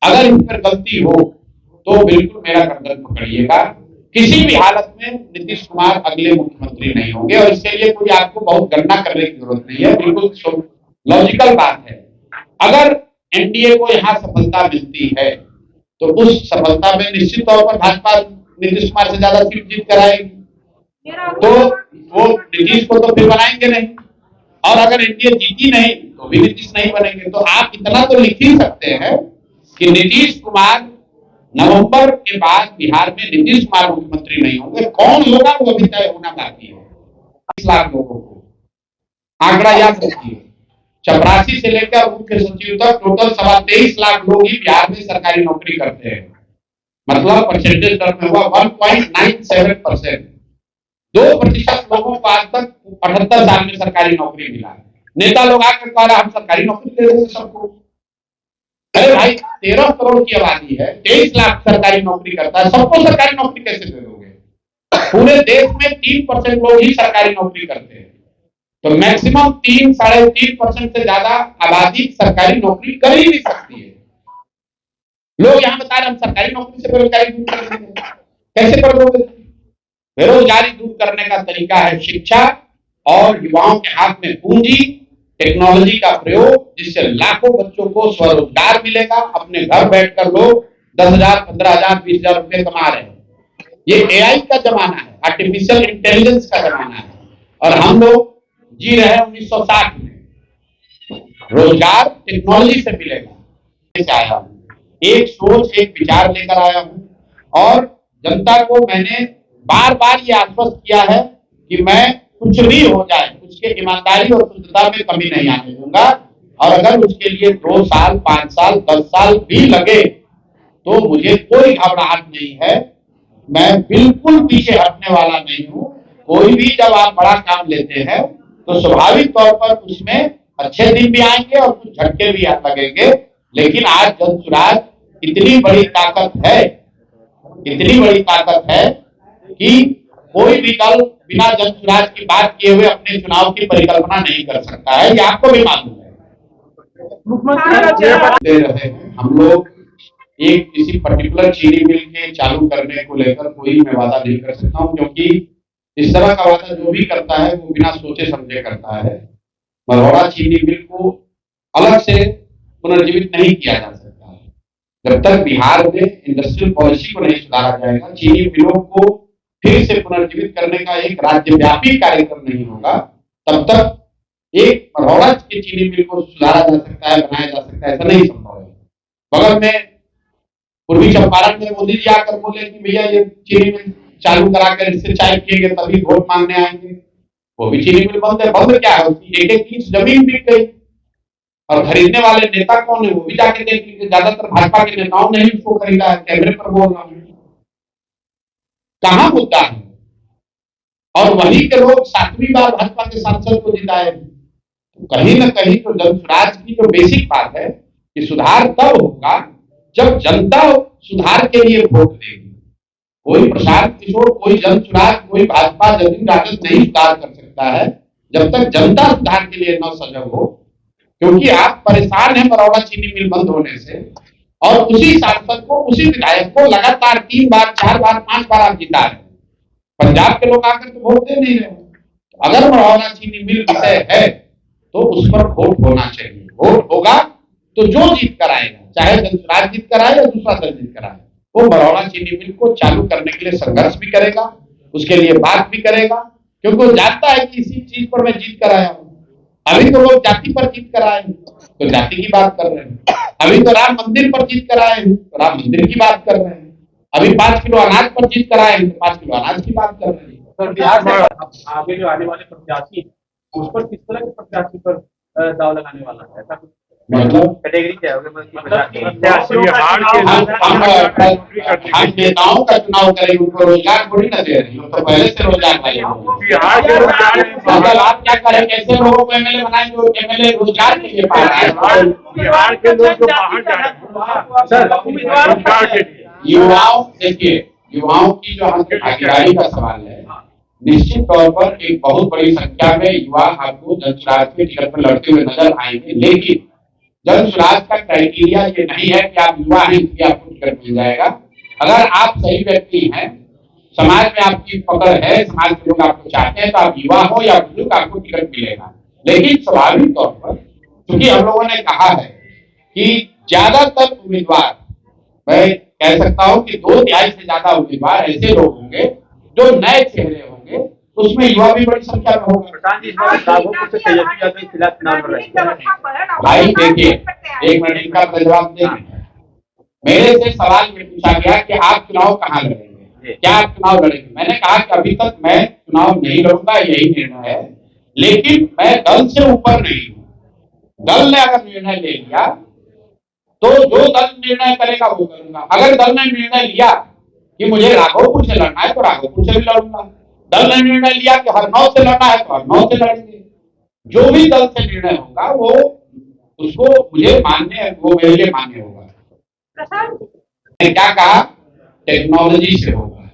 अगर इन पर गलती हो तो बिल्कुल मेरा गर्दन पकड़िएगा। किसी भी हालत में नीतीश कुमार अगले मुख्यमंत्री नहीं होंगे और इसके लिए कोई आपको बहुत गणना करने की जरूरत नहीं है, बिल्कुल लॉजिकल बात है। अगर एनडीए को यहाँ सफलता मिलती है तो उस सफलता में निश्चित तौर पर भाजपा नीतीश कुमार से ज्यादा सीट जीत कराएगी, तो वो नीतीश को तो फिर बनाएंगे नहीं, और अगर एनडीए जीती नहीं तो भी नीतीश नहीं बनेंगे। तो आप इतना तो लिख ही सकते हैं कि नीतीश कुमार नवंबर के बाद बिहार में नीतीश कुमार मुख्यमंत्री नहीं होंगे। कौन होगा वो अभी तय होना बाकी है। 20 लाख लोगों को आंकड़ा याद रखिए, चपरासी से लेकर मुख्य सचिव तक टोटल 23.25 लाख लोग ही बिहार में सरकारी नौकरी करते हैं। मतलब परसेंटेज टर्म में हुआ 1.97%। 2% लोगों को आज तक 78 साल में सरकारी नौकरी मिला है। नेता लोग आकर कह रहा हम सरकारी नौकरी दे देंगे सबको। अरे भाई 13 करोड़ की आबादी है, 23 लाख सरकारी नौकरी करता है, सबको सरकारी नौकरी कैसे दे दोगे? पूरे देश में 3% लोग ही सरकारी नौकरी करते हैं, तो मैक्सिमम 3-3.5% से ज्यादा आबादी सरकारी नौकरी कर ही नहीं सकती है। लोग यहाँ बता रहे हम सरकारी नौकरी से बेरोजगारी दूर कर देंगे, कैसे कर दोगे? बेरोजगारी दूर करने का तरीका है शिक्षा और युवाओं के हाथ में पूंजी, टेक्नोलॉजी का प्रयोग, जिससे लाखों बच्चों को स्वरोजगार मिलेगा। अपने घर बैठकर लोग 10,000, 15,000, 20,000 रुपए कमा रहे हैं। ये एआई का जमाना है, आर्टिफिशियल इंटेलिजेंस का जमाना है, और हम लोग जी रहे हैं 1960 में। रोजगार टेक्नोलॉजी से मिलेगा। आया हूं एक सोच, एक विचार लेकर आया हूं, और जनता को मैंने बार बार ये आश्वस्त किया है कि मैं कुछ भी हो जाए उसके ईमानदारी और शुद्धता में कमी नहीं आने दूंगा, और अगर उसके लिए 2 साल, 5 साल, 10 साल भी लगे तो मुझे कोई घबराहट नहीं है। मैं बिल्कुल पीछे हटने वाला नहीं हूं। कोई भी जब आप बड़ा काम लेते हैं तो स्वाभाविक तौर पर उसमें अच्छे दिन भी आएंगे और कुछ झटके भी लगेंगे, लेकिन आज जनसुराज इतनी बड़ी ताकत है, इतनी बड़ी ताकत है कि कोई भी दल बिना जनसुराज की बात किए हुए अपने चुनाव की परिकल्पना नहीं कर सकता है। ये आपको भी मालूम है। दे रहे हैं हम लोग एक किसी पर्टिकुलर चीनी मिल के चालू करने को लेकर कोई मैं वादा नहीं कर सकता हूं, क्योंकि इस तरह का वादा जो भी करता है वो बिना सोचे समझे करता है। मरौड़ा चीनी मिल को अलग से पुनर्जीवित नहीं किया जा सकता है। जब तक बिहार में इंडस्ट्रियल पॉलिसी को नहीं सुधारा जाएगा, चीनी मिलों को फिर से पुनर्जीवित करने का एक राज्यव्यापी कार्यक्रम नहीं होगा, तब तक एक मरौड़ा के चीनी मिल को सुधारा जा सकता है, बनाया जा सकता है, ऐसा नहीं संभव है। बगल में पूर्वी चंपारण में मोदी जी आकर बोले कि भैया ये चीनी मिल चालू कराकर इससे चाय पिएंगे तभी वोट मांगने आएंगे। वो भी चीनी मिल बंद है। बंद क्या है? उसकी एक इंच जमीन बिक गई, और खरीदने वाले नेता कौन है वो भी जाके देख लीजिए। ज्यादातर भाजपा के नेताओं ने ही उसको खरीदा है। कैमरे पर बोल रहा हूं, कहां मुद्दा है? और वहीं के लोग 7वीं बार भाजपा के सांसद को जिताए। तो कहीं न कहीं तो जनसुराज की जो बेसिक बात है कि सुधार तब होगा जब जनता सुधार के लिए वोट देगी। कोई प्रशांत किशोर, कोई जनसुराज, कोई भाजपा, जदयू, राजद नहीं सुधार कर सकता है जब तक जनता सुधार के लिए न सजग हो। क्योंकि आप परेशान हैं मरौड़ा चीनी मिल बंद होने से, और उसी सांसद को, उसी विधायक को लगातार 3 बार, 4 बार, 5 बार आप जिता रहे हैं। पंजाब के लोग आकर तो वोट दे नहीं रहे। अगर मरौड़ा चीनी मिल विषय है तो उस पर वोट होना चाहिए। वोट होगा तो जो जीत कर आएगा, चाहे जनसुराज जीत कर आए या दूसरा दल जीत कर आए, वो मरौड़ा चीनी मिल को चालू करने के लिए संघर्ष भी करेगा, उसके लिए बात भी करेगा, क्योंकि वो जानता है कि इसी चीज पर मैं जीत कर आया हूं। अभी तो लोग जाति पर जीत कर आए हैं तो जाति की बात कर रहे हैं। अभी तो राम मंदिर पर जीत कर आए हैं तो राम मंदिर की बात कर रहे हैं। अभी 5 किलो अनाज पर जीत कर आए हैं तो 5 किलो अनाज की बात कर रहे हैं। सर, बिहार में आगे जो आने वाले प्रत्याशी उस पर किस तरह के प्रत्याशी पर दाव लगाने वाला है? ऐसा कुछ मतलब कैटेगरी क्या है? हम नेताओं का चुनाव करेंगे, उनको रोजगार थोड़ी ना दे रही हो, तो पहले से रोजगार वाले बिहार के मतलब आप क्या करें? कैसे लोगों को एमएलए बनाएंगे? जो एमएलए रोजगार के लिए पा रहा है। बिहार के लोग जो बाहर जा रहे हैं युवाओं, देखिए युवाओं की जो हम भागीदारी का सवाल है, निश्चित तौर पर एक बहुत बड़ी संख्या में युवा आपको जनसुराज के टिकट पर लड़ते हुए नजर आएंगे, लेकिन जन स्वराज का क्राइटेरिया ये नहीं है कि आप युवा हैं इसलिए आपको टिकट मिल जाएगा। अगर आप सही व्यक्ति हैं, समाज में आपकी पकड़ है, समाज के लोग आपको चाहते हैं, तो आप युवा हो या बुजुर्ग आपको टिकट मिलेगा। लेकिन स्वाभाविक तौर पर क्योंकि हम लोगों ने कहा है कि ज्यादातर उम्मीदवार, मैं कह सकता हूं कि 2/3 से ज्यादा उम्मीदवार ऐसे लोग होंगे जो नए चेहरे होंगे, उसमें युवा भी बड़ी संख्या में होगा। प्रधान जी, राघोपुर से तेजस्वी यादव के खिलाफ चुनाव लड़ रहे हैं। भाई देखिए, एक मिनट इनका जवाब देंगे। मेरे से सवाल ये पूछा गया कि आप चुनाव कहाँ लड़ेंगे, क्या आप चुनाव लड़ेंगे? मैंने कहा कि अभी तक मैं चुनाव नहीं लड़ूंगा, यही निर्णय है, लेकिन मैं दल से ऊपर नहीं हूं। दल ने अगर निर्णय ले लिया तो जो दल निर्णय करेगा वो करूंगा। अगर दल ने निर्णय लिया कि मुझे राघोपुर से लड़ना है तो राघोपुर से भी लड़ूंगा। दल ने निर्णय लिया कि हरनौत से लड़ना है तो हरनौत से लड़ेंगे। जो भी दल से निर्णय होगा वो उसको मुझे मान्य, वो मेरे लिए मान्य होगा। मैंने क्या कहा? टेक्नोलॉजी से होगा।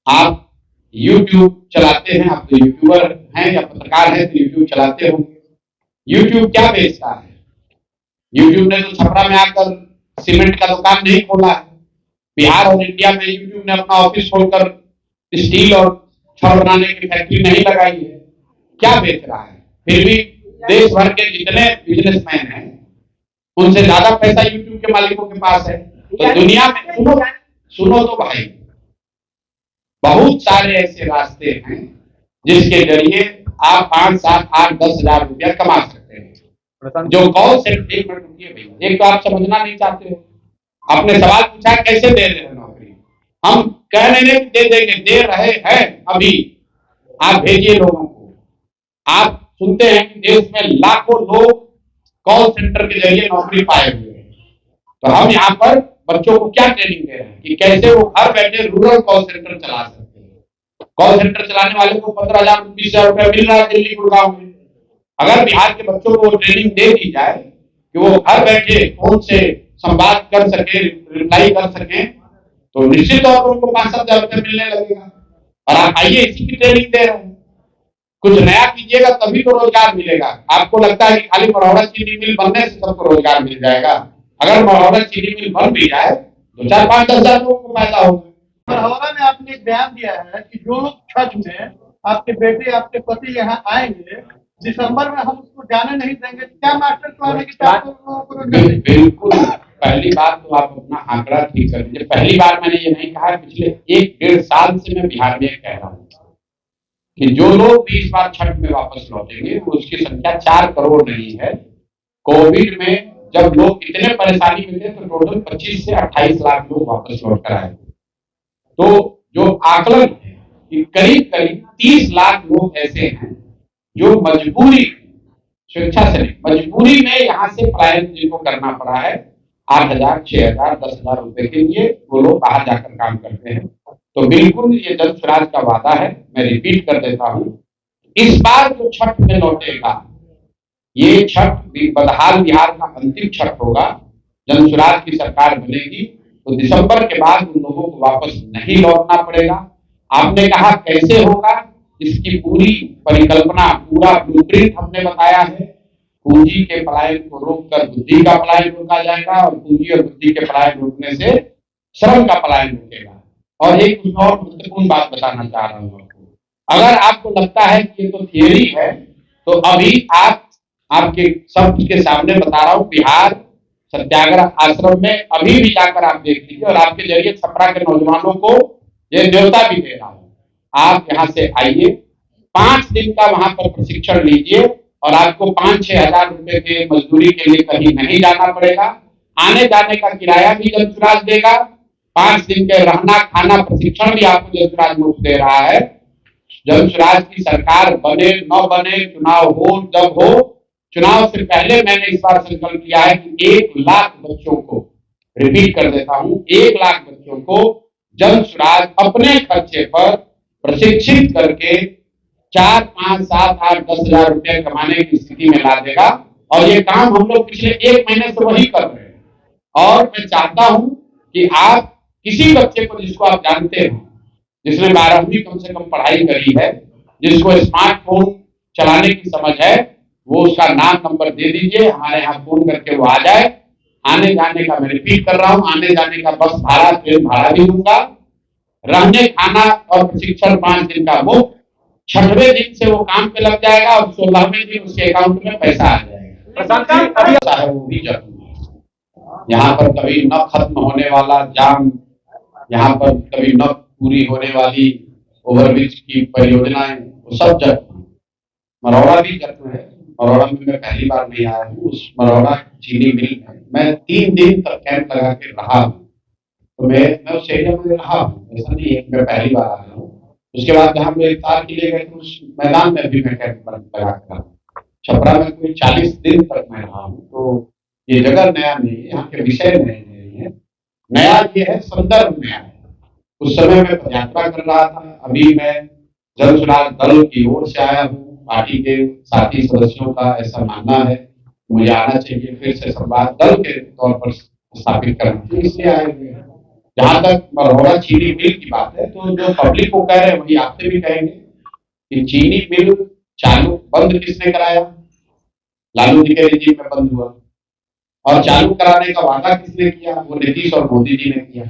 आप YouTube चलाते हैं, आप तो यूट्यूबर हैं या पत्रकार हैं तो YouTube चलाते हो। YouTube क्या बेचता है? YouTube ने तो छपरा में आकर सीमेंट का दुकान नहीं खोला है। बिहार और इंडिया में YouTube ने अपना ऑफिस खोलकर स्टील और छड़ बनाने की फैक्ट्री नहीं लगाई है। क्या बेच रहा है? फिर भी देश भर के जितने बिजनेसमैन हैं उनसे ज्यादा पैसा YouTube के मालिकों के पास है। तो दुनिया में सुनो तो भाई, बहुत सारे ऐसे रास्ते हैं जिसके जरिए आप 5, 7, 8, 10 हजार रुपया कमा सकते हैं। जो कॉल सेंटर, एक मिनट रुकिए भैया, एक तो आप समझना नहीं चाहते हो। आपने सवाल पूछा कैसे दे रहे हैं नौकरी, हम कह रहे हैं दे देंगे, दे रहे हैं अभी। आप भेजिए लोगों को। आप सुनते हैं कि देश में लाखों लोग कॉल सेंटर के जरिए नौकरी पाए हुए हैं। तो हम यहाँ पर बच्चों को क्या ट्रेनिंग दे रहे हैं कि कैसे वो घर बैठे रूरल कॉल सेंटर चला सकते हैं। कॉल सेंटर चलाने वाले को 15,000, 20,000 रुपया मिल रहा है दिल्ली, गुड़गांव में। अगर बिहार के बच्चों को ट्रेनिंग दे दी जाए कि वो घर बैठे फोन से संवाद कर सके, रिप्लाई कर सके, तो निश्चित तौर पर उनको 5-7 हजार रुपया मिलने लगेगा। और आप आइए, इसी की ट्रेनिंग दे रहे हैं। कुछ नया कीजिएगा तभी तो रोजगार मिलेगा। आपको लगता है कि खाली मरौड़ा चीनी मिल बनने से सबको रोजगार मिल जाएगा? अगर मरौड़ा चीनी मिल बन भी जाए तो 4-5 हजार लोगों को फायदा होगा। मरौड़ा में आपने एक बयान दिया है कि जो लोग छठ में आपके बेटे, आपके पति यहाँ आएंगे, दिसंबर में हम उसको जाने नहीं देंगे। क्या मास्टर प्लान है कि 4 लोगों को? बिल्कुल। पहली बात तो आप अपना आंकड़ा ठीक कर लीजिए। पहली बार मैंने ये नहीं कहा, पिछले 1-1.5 साल से मैं बिहार में कह रहा हूँ कि जो लोग भी इस बार छठ में वापस लौटेंगे उसकी संख्या 4 करोड़ नहीं है। कोविड में जब लोग इतने परेशानी में थे तो टोटल 25 से 28 लाख लोग वापस लौट कर आए। तो जो आकलन है कि करीब करीब 30 लाख लोग ऐसे हैं जो मजबूरी, स्वेच्छा से नहीं, मजबूरी में यहाँ से पलायन जिनको करना पड़ा है। 8,000, 6,000, 10,000 रुपए के लिए वो लोग बाहर जाकर काम करते हैं। तो बिल्कुल ये जन स्वराज का वादा है। मैं रिपीट कर देता हूं, इस बार जो छठ में लौटेगा, ये छठ बदहाल बिहार का अंतिम छठ होगा। जन स्वराज की सरकार बनेगी तो दिसंबर के बाद उन लोगों को वापस नहीं लौटना पड़ेगा। आपने कहा कैसे होगा, इसकी पूरी परिकल्पना, पूरा ब्लूप्रिंट हमने बताया है। पूंजी के पलायन को रोककर बुद्धि का पलायन रोका जाएगा और पूंजी और बुद्धि के पलायन रोकने से श्रम का पलायन रुकेगा। और एक और महत्वपूर्ण बात बताना चाह रहा हूँ आपको, अगर आपको लगता है कि ये तो थियरी है, तो अभी आपके सबके सामने बता रहा हूँ, बिहार सत्याग्रह आश्रम में अभी भी जाकर आप देख लीजिए और आपके जरिए छपरा के नौजवानों को ये न्योता भी दे रहा हूँ। आप यहाँ से आइए, 5 दिन का वहां पर प्रशिक्षण लीजिए और आपको 5-6 हजार रुपए के मजदूरी के लिए कहीं नहीं जाना पड़ेगा। आने जाने का किराया भी जन स्वराज देगा। 5 दिन के रहना खाना प्रशिक्षण भी आपको जन स्वराज मुफ्त दे रहा है। जन स्वराज की सरकार बने न बने, चुनाव हो जब हो, चुनाव से पहले मैंने इस बार संकल्प किया है कि 1 लाख बच्चों को, रिपीट कर देता हूं, 1 लाख बच्चों को जन स्वराज अपने खर्चे पर प्रशिक्षित करके 4, 5, 7, 8, 10 हजार रुपया कमाने की स्थिति में ला देगा। और ये काम हम लोग पिछले 1 महीने से वही कर रहे हैं। और मैं चाहता हूं कि आप किसी बच्चे को जिसको आप जानते हो, जिसने 12वीं कम से कम पढ़ाई करी है, जिसको स्मार्टफोन चलाने की समझ है, वो उसका नाम नंबर दे दीजिए, हमारे यहाँ फोन करके वो आ जाए। आने जाने का मैं रिपीट कर रहा हूँ, आने जाने का बस भाड़ा, ट्रेन भाड़ा भी दूंगा, रहने खाना और प्रशिक्षण 5 दिन का मुफ्त। 6वें दिन से वो काम पे लग जाएगा और 16वें दिन उसके अकाउंट में पैसा आ जाएगा। प्रशांत जी, अभी ऐसा है, वो भी जरूरी है। यहाँ पर कभी न खत्म होने वाला जाम, यहाँ पर कभी न पूरी होने वाली ओवरब्रिज की परियोजनाएं, वो सब जगह। मरौड़ा भी जगह है, मरौड़ा में मैं पहली बार नहीं आया हूँ। उस मरौड़ा चीनी मिल में मैं 3 दिन तक कैंप लगा के रहा हूँ। तो मैं उस एरिया में रहा हूँ, ऐसा नहीं है कि मैं पहली बार आया हूँ। उसके बाद जहाँ मेरे तार के लिए गए थे उस मैदान में भी मैं कैंप लगा कर रहा हूँ। छपरा में कोई 40 दिन तक मैं रहा हूँ। तो ये जगह नया नहीं है, यहाँ के विषय नए नहीं है। नया ये है, संदर्भ नया है। उस समय मैं पदयात्रा कर रहा था, अभी मैं जन सुराग दल की ओर से आया हूँ। पार्टी के साथी सदस्यों का ऐसा मानना है, मुझे आना चाहिए, फिर से संवाद दल के तौर पर स्थापित करना चाहिए, इसलिए आए हुए हैं। जहां तक मरौड़ा चीनी मिल की बात है, तो जो पब्लिक को कह रहे हैं वही आपसे भी कहेंगे कि चीनी मिल चालू बंद किसने कराया? लालू जी के रेजिम में बंद हुआ। और चालू कराने का वादा किसने किया? वो नीतीश और मोदी जी ने किया।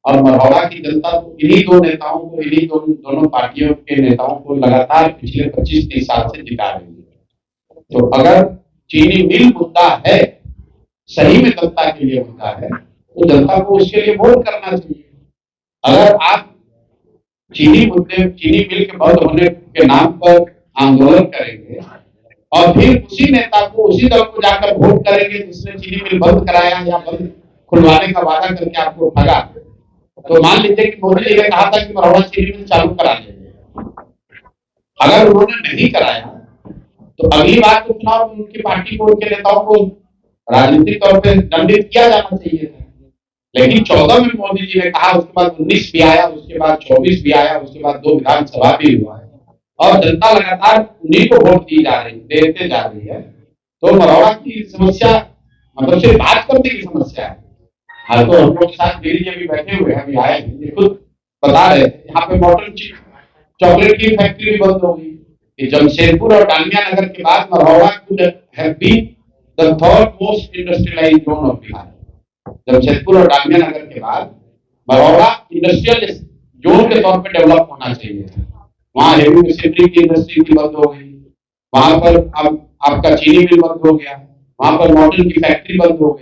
और मरौड़ा की जनता को इन्हीं दो नेताओं को, इन्हीं दोनों पार्टियों के नेताओं को लगातार पिछले 25-30 साल से जिता रही है। तो अगर चीनी मिल मुद्दा है, सही में जनता के लिए मुद्दा है, तो जनता को उसके लिए वोट करना चाहिए। अगर आप चीनी मिल के बंद होने के नाम पर आंदोलन करेंगे और फिर उसी नेता को, उसी दल को जाकर वोट करेंगे जिसने चीनी मिल बंद कराया या बंद खुलवाने का वादा करके आपको ठगा, तो मान लीजिए कि मोदी जी ने कहा था कि मरौड़ा चीनी मिल चालू करा देंगे। अगर उन्होंने नहीं कराया तो अगली बार तो चुनाव में उनकी पार्टी को, उनके नेताओं को राजनीतिक तौर पर दंडित किया जाना चाहिए था। लेकिन 14 में मोदी जी ने कहा, उसके बाद 19 भी आया, उसके बाद 24 भी आया, उसके बाद 2 विधानसभा भी हुआ है और जनता लगातार उन्हीं को वोट देते जा रही है। तो मरौड़ा की समस्या मतलब सिर्फ बात करने की समस्या है। हाँ, तो हम लोग के साथ मेरी अभी बैठे हुए हैं, अभी आए हैं, खुद बता रहे थे यहाँ पे मॉडर्न चॉकलेट की फैक्ट्री भी बंद हो गई। जमशेदपुर और डालमिया नगर के बाद Marhaura could have been the third most industrialized zone of Bihar. Jamshedpur और डालमिया नगर के बाद मरौड़ा इंडस्ट्रियल जोन के तौर पर डेवलप होना चाहिए था। वहाँ हेवी मशीनरी की इंडस्ट्री भी बंद हो गई, वहां पर अब आपका चीनी मिल बंद हो गया, वहां पर मॉडल की फैक्ट्री बंद हो गई।